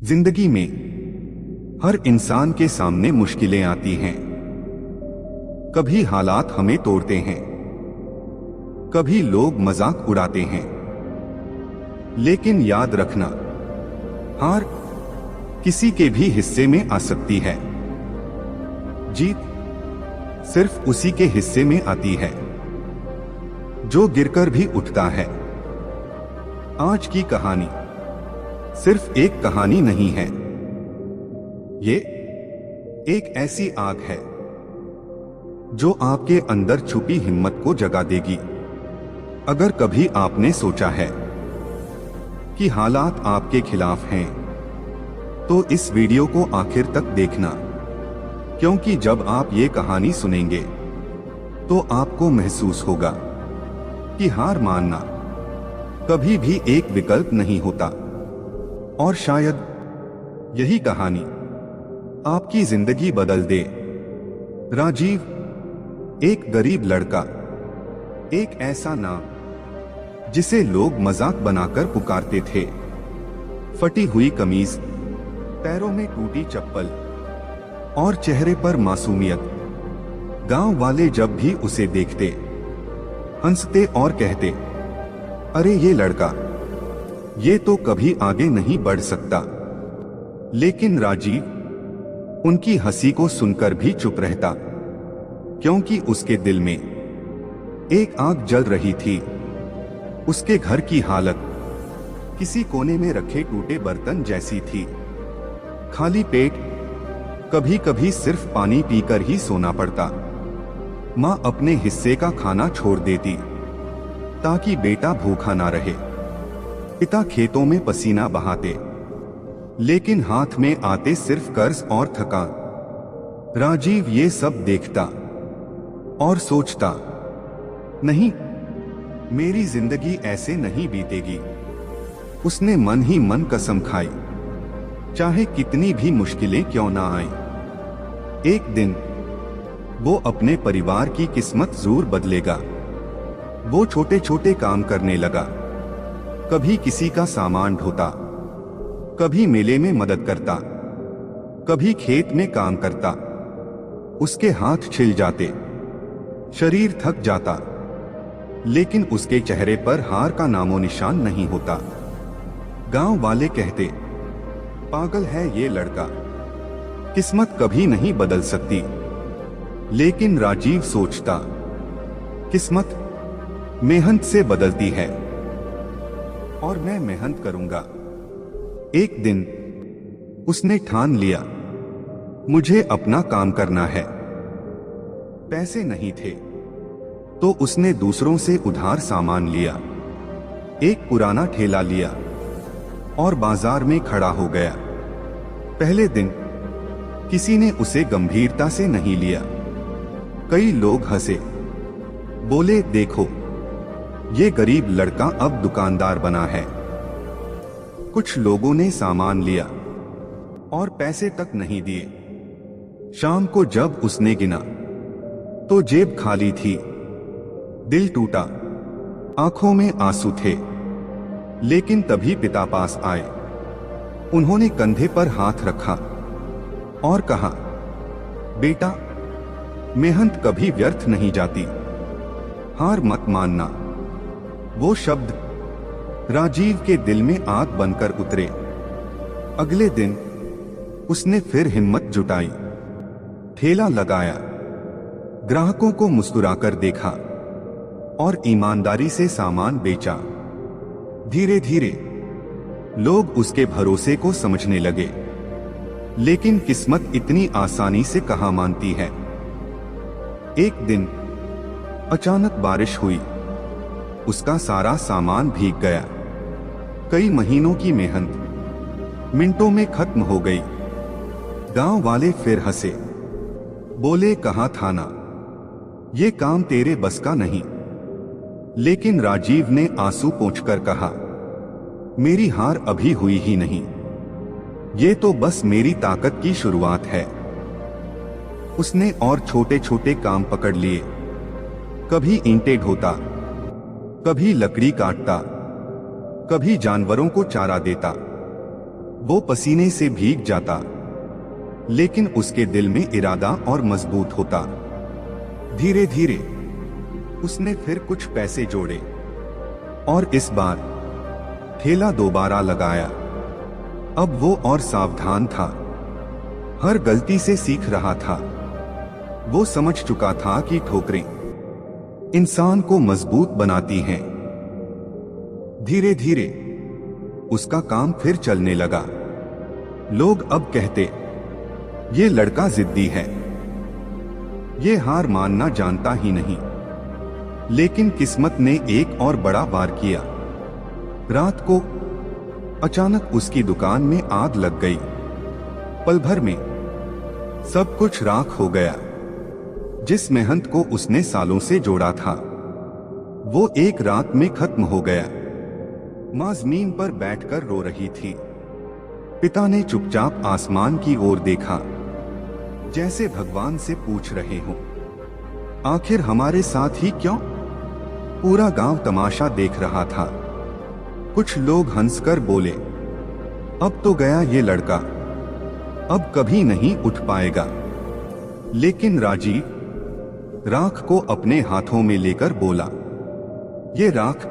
जिंदगी में हर इंसान के सामने मुश्किलें आती हैं। कभी हालात हमें तोड़ते हैं, कभी लोग मजाक उड़ाते हैं। लेकिन याद रखना, हार किसी के भी हिस्से में आ सकती है। जीत सिर्फ उसी के हिस्से में आती है जो गिरकर भी उठता है। आज की कहानी सिर्फ एक कहानी नहीं है, ये एक ऐसी आग है जो आपके अंदर छुपी हिम्मत को जगा देगी। अगर कभी आपने सोचा है कि हालात आपके खिलाफ हैं, तो इस वीडियो को आखिर तक देखना, क्योंकि जब आप ये कहानी सुनेंगे तो आपको महसूस होगा कि हार मानना कभी भी एक विकल्प नहीं होता। और शायद यही कहानी आपकी जिंदगी बदल दे। राजीव, एक गरीब लड़का, एक ऐसा नाम जिसे लोग मजाक बनाकर पुकारते थे। फटी हुई कमीज, पैरों में टूटी चप्पल और चेहरे पर मासूमियत। गांव वाले जब भी उसे देखते, हंसते और कहते, अरे ये लड़का, ये तो कभी आगे नहीं बढ़ सकता। लेकिन राजीव उनकी हंसी को सुनकर भी चुप रहता, क्योंकि उसके दिल में एक आग जल रही थी। उसके घर की हालत किसी कोने में रखे टूटे बर्तन जैसी थी। खाली पेट, कभी कभी सिर्फ पानी पीकर ही सोना पड़ता। माँ अपने हिस्से का खाना छोड़ देती ताकि बेटा भूखा ना रहे। पिता खेतों में पसीना बहाते, लेकिन हाथ में आते सिर्फ कर्ज और थकान। राजीव ये सब देखता और सोचता, नहीं, मेरी जिंदगी ऐसे नहीं बीतेगी। उसने मन ही मन कसम खाई, चाहे कितनी भी मुश्किलें क्यों ना आए, एक दिन वो अपने परिवार की किस्मत जरूर बदलेगा। वो छोटे छोटे काम करने लगा, कभी किसी का सामान ढोता, कभी मेले में मदद करता, कभी खेत में काम करता। उसके हाथ छिल जाते, शरीर थक जाता, लेकिन उसके चेहरे पर हार का नामो निशान नहीं होता। गांव वाले कहते, पागल है ये लड़का, किस्मत कभी नहीं बदल सकती। लेकिन राजीव सोचता, किस्मत मेहनत से बदलती है और मैं मेहनत करूंगा। एक दिन उसने ठान लिया, मुझे अपना काम करना है। पैसे नहीं थे तो उसने दूसरों से उधार सामान लिया। एक पुराना ठेला लिया और बाजार में खड़ा हो गया। पहले दिन किसी ने उसे गंभीरता से नहीं लिया। कई लोग हंसे, बोले, देखो, ये गरीब लड़का अब दुकानदार बना है। कुछ लोगों ने सामान लिया और पैसे तक नहीं दिए। शाम को जब उसने गिना तो जेब खाली थी। दिल टूटा, आंखों में आंसू थे। लेकिन तभी पिता पास आए। उन्होंने कंधे पर हाथ रखा और कहा, बेटा, मेहनत कभी व्यर्थ नहीं जाती, हार मत मानना। वो शब्द राजीव के दिल में आग बनकर उतरे। अगले दिन उसने फिर हिम्मत जुटाई, ठेला लगाया, ग्राहकों को मुस्कुराकर देखा और ईमानदारी से सामान बेचा। धीरे धीरे लोग उसके भरोसे को समझने लगे। लेकिन किस्मत इतनी आसानी से कहां मानती है। एक दिन अचानक बारिश हुई, उसका सारा सामान भीग गया। कई महीनों की मेहनत मिनटों में खत्म हो गई। गांव वाले फिर हंसे, बोले, कहां था ना, ये काम तेरे बस का नहीं। लेकिन राजीव ने आंसू पोंछकर कहा, मेरी हार अभी हुई ही नहीं, ये तो बस मेरी ताकत की शुरुआत है। उसने और छोटे छोटे काम पकड़ लिए। कभी ईंटें ढोता, कभी लकड़ी काटता, कभी जानवरों को चारा देता। वो पसीने से भीग जाता, लेकिन उसके दिल में इरादा और मजबूत होता। धीरे धीरे उसने फिर कुछ पैसे जोड़े और इस बार ठेला दोबारा लगाया। अब वो और सावधान था, हर गलती से सीख रहा था। वो समझ चुका था कि ठोकरें इंसान को मजबूत बनाती हैं। धीरे धीरे उसका काम फिर चलने लगा। लोग अब कहते, ये लड़का जिद्दी है, ये हार मानना जानता ही नहीं। लेकिन किस्मत ने एक और बड़ा वार किया। रात को अचानक उसकी दुकान में आग लग गई। पल भर में सब कुछ राख हो गया। जिस मेहनत को उसने सालों से जोड़ा था, वो एक रात में खत्म हो गया। माँ जमीन पर बैठकर रो रही थी। पिता ने चुपचाप आसमान की ओर देखा, जैसे भगवान से पूछ रहे हो, आखिर हमारे साथ ही क्यों? पूरा गांव तमाशा देख रहा था। कुछ लोग हंसकर बोले, अब तो गया ये लड़का, अब कभी नहीं उठ पाएगा। लेकिन राजीव राख को अपने हाथों में लेकर बोला, ये राख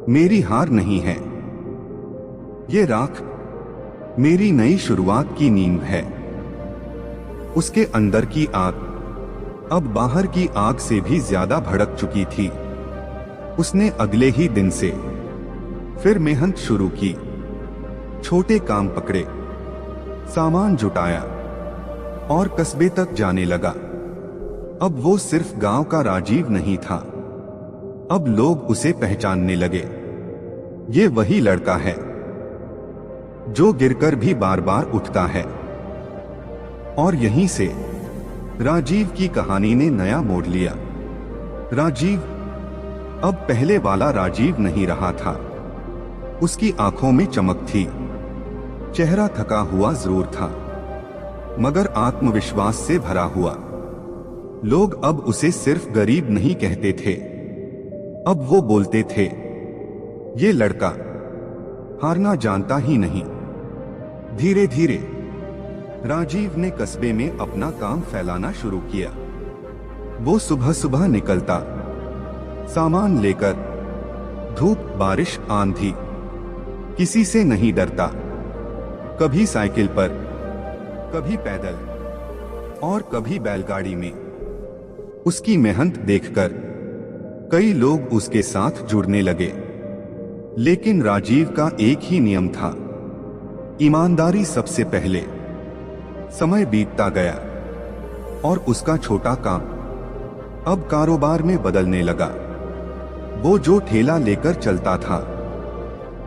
मेरी हार नहीं है, ये राख मेरी नई शुरुआत की नींव है। उसके अंदर की आग अब बाहर की आग से भी ज्यादा भड़क चुकी थी। उसने अगले ही दिन से फिर मेहनत शुरू की। छोटे काम पकड़े, सामान जुटाया और कस्बे तक जाने लगा। अब वो सिर्फ गांव का राजीव नहीं था, अब लोग उसे पहचानने लगे। ये वही लड़का है जो गिरकर भी बार बार उठता है। और यहीं से राजीव की कहानी ने नया मोड़ लिया। राजीव अब पहले वाला राजीव नहीं रहा था। उसकी आंखों में चमक थी, चेहरा थका हुआ जरूर था, मगर आत्मविश्वास से भरा हुआ। लोग अब उसे सिर्फ गरीब नहीं कहते थे, अब वो बोलते थे, ये लड़का हारना जानता ही नहीं। धीरे धीरे राजीव ने कस्बे में अपना काम फैलाना शुरू किया। वो सुबह सुबह निकलता, सामान लेकर, धूप बारिश आंधी, किसी से नहीं डरता। कभी साइकिल पर, कभी पैदल और कभी बैलगाड़ी में। उसकी मेहनत देखकर कई लोग उसके साथ जुड़ने लगे। लेकिन राजीव का एक ही नियम था, ईमानदारी सबसे पहले। समय बीतता गया और उसका छोटा काम अब कारोबार में बदलने लगा। वो जो ठेला लेकर चलता था,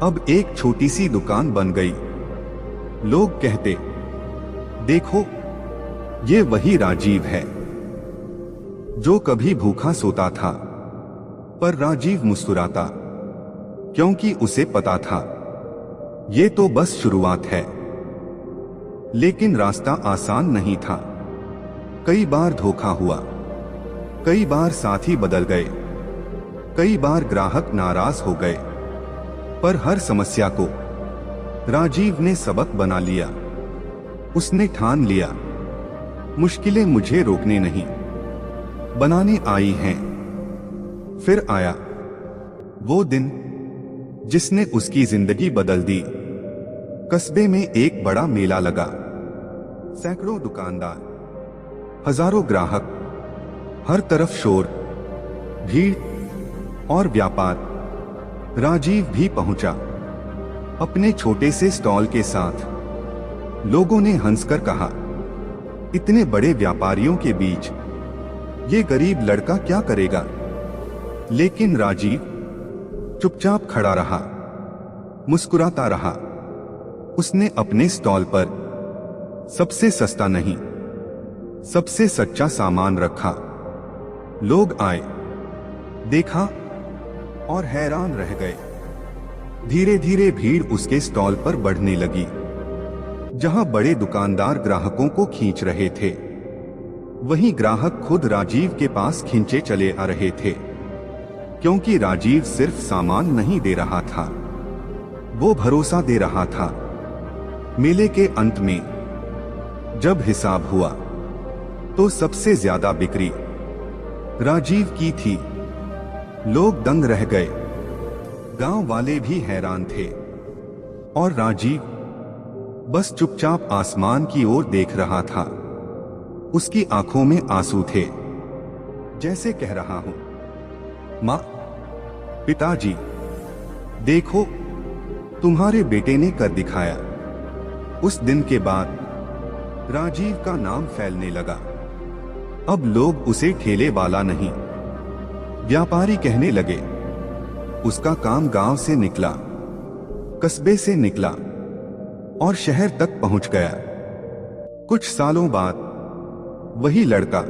अब एक छोटी सी दुकान बन गई। लोग कहते, देखो ये वही राजीव है जो कभी भूखा सोता था। पर राजीव मुस्कुराता, क्योंकि उसे पता था ये तो बस शुरुआत है। लेकिन रास्ता आसान नहीं था। कई बार धोखा हुआ, कई बार साथी बदल गए, कई बार ग्राहक नाराज हो गए। पर हर समस्या को राजीव ने सबक बना लिया। उसने ठान लिया, मुश्किलें मुझे रोकने नहीं, बनाने आई हैं। फिर आया वो दिन जिसने उसकी जिंदगी बदल दी। कस्बे में एक बड़ा मेला लगा। सैकड़ों दुकानदार, हजारों ग्राहक, हर तरफ शोर, भीड़ और व्यापार। राजीव भी पहुंचा अपने छोटे से स्टॉल के साथ। लोगों ने हंसकर कहा, इतने बड़े व्यापारियों के बीच ये गरीब लड़का क्या करेगा? लेकिन राजीव चुपचाप खड़ा रहा, मुस्कुराता रहा। उसने अपने स्टॉल पर सबसे सस्ता नहीं, सबसे सच्चा सामान रखा। लोग आए, देखा और हैरान रह गए। धीरे धीरे भीड़ उसके स्टॉल पर बढ़ने लगी। जहां बड़े दुकानदार ग्राहकों को खींच रहे थे, वहीं ग्राहक खुद राजीव के पास खींचे चले आ रहे थे। क्योंकि राजीव सिर्फ सामान नहीं दे रहा था, वो भरोसा दे रहा था। मेले के अंत में जब हिसाब हुआ तो सबसे ज्यादा बिक्री राजीव की थी। लोग दंग रह गए, गांव वाले भी हैरान थे और राजीव बस चुपचाप आसमान की ओर देख रहा था। उसकी आंखों में आंसू थे, जैसे कह रहा हूं, मां, पिताजी, देखो तुम्हारे बेटे ने कर दिखाया। उस दिन के बाद राजीव का नाम फैलने लगा। अब लोग उसे ठेले वाला नहीं, व्यापारी कहने लगे। उसका काम गांव से निकला, कस्बे से निकला और शहर तक पहुंच गया। कुछ सालों बाद वही लड़का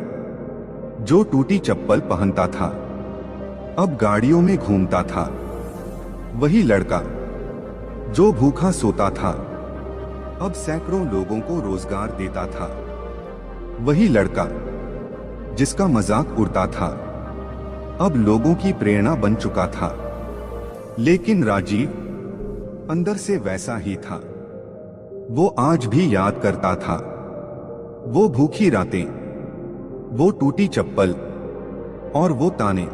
जो टूटी चप्पल पहनता था अब गाड़ियों में घूमता था। वही लड़का जो भूखा सोता था अब सैकड़ों लोगों को रोजगार देता था। वही लड़का जिसका मजाक उड़ता था अब लोगों की प्रेरणा बन चुका था। लेकिन राजीव अंदर से वैसा ही था। वो आज भी याद करता था वो भूखी रातें, वो टूटी चप्पल और वो ताने।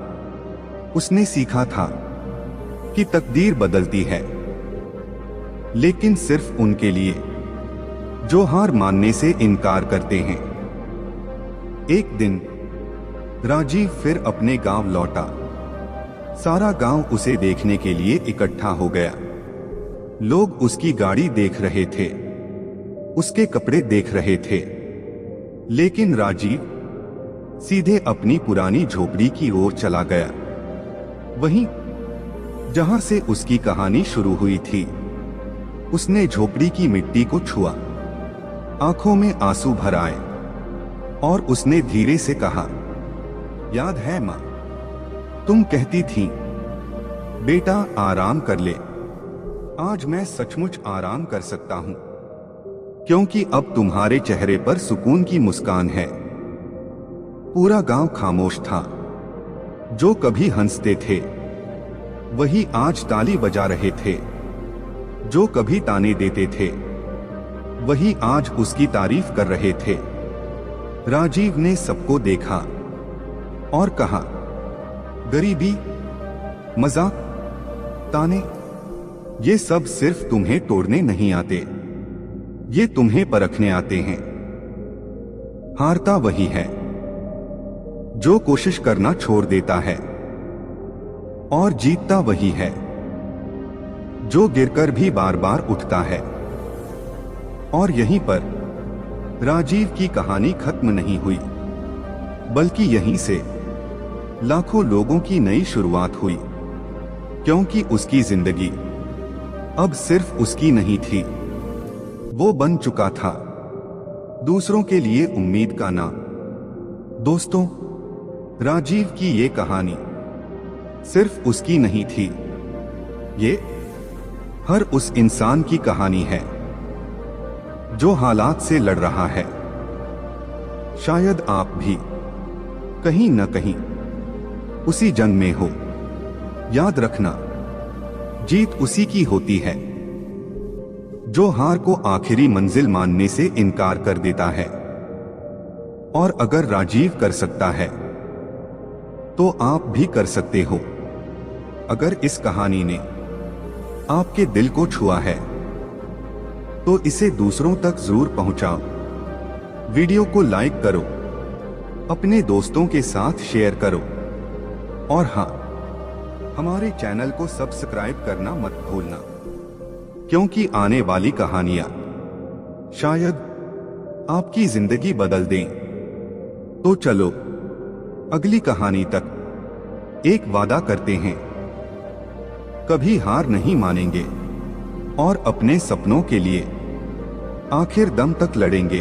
उसने सीखा था कि तकदीर बदलती है, लेकिन सिर्फ उनके लिए जो हार मानने से इनकार करते हैं। एक दिन राजीव फिर अपने गांव लौटा। सारा गांव उसे देखने के लिए इकट्ठा हो गया। लोग उसकी गाड़ी देख रहे थे, उसके कपड़े देख रहे थे, लेकिन राजीव सीधे अपनी पुरानी झोपड़ी की ओर चला गया, वहीं जहां से उसकी कहानी शुरू हुई थी। उसने झोपड़ी की मिट्टी को छुआ, आंखों में आंसू भर आए और उसने धीरे से कहा, याद है मां, तुम कहती थी बेटा आराम कर ले। आज मैं सचमुच आराम कर सकता हूं, क्योंकि अब तुम्हारे चेहरे पर सुकून की मुस्कान है। पूरा गांव खामोश था। जो कभी हंसते थे वही आज ताली बजा रहे थे, जो कभी ताने देते थे वही आज उसकी तारीफ कर रहे थे। राजीव ने सबको देखा और कहा, गरीबी, मजाक, ताने, ये सब सिर्फ तुम्हें तोड़ने नहीं आते, ये तुम्हें परखने आते हैं। हारता वही है जो कोशिश करना छोड़ देता है, और जीतता वही है जो गिरकर भी बार बार उठता है। और यहीं पर राजीव की कहानी खत्म नहीं हुई, बल्कि यहीं से लाखों लोगों की नई शुरुआत हुई, क्योंकि उसकी जिंदगी अब सिर्फ उसकी नहीं थी, वो बन चुका था दूसरों के लिए उम्मीद का नाम। दोस्तों, राजीव की ये कहानी सिर्फ उसकी नहीं थी, ये हर उस इंसान की कहानी है जो हालात से लड़ रहा है। शायद आप भी कहीं न कहीं उसी जंग में हो। याद रखना, जीत उसी की होती है जो हार को आखिरी मंजिल मानने से इनकार कर देता है। और अगर राजीव कर सकता है तो आप भी कर सकते हो। अगर इस कहानी ने आपके दिल को छुआ है तो इसे दूसरों तक जरूर पहुंचाओ। वीडियो को लाइक करो, अपने दोस्तों के साथ शेयर करो, और हां, हमारे चैनल को सब्सक्राइब करना मत भूलना, क्योंकि आने वाली कहानियां शायद आपकी जिंदगी बदल दें। तो चलो अगली कहानी तक एक वादा करते हैं, कभी हार नहीं मानेंगे और अपने सपनों के लिए आखिर दम तक लड़ेंगे।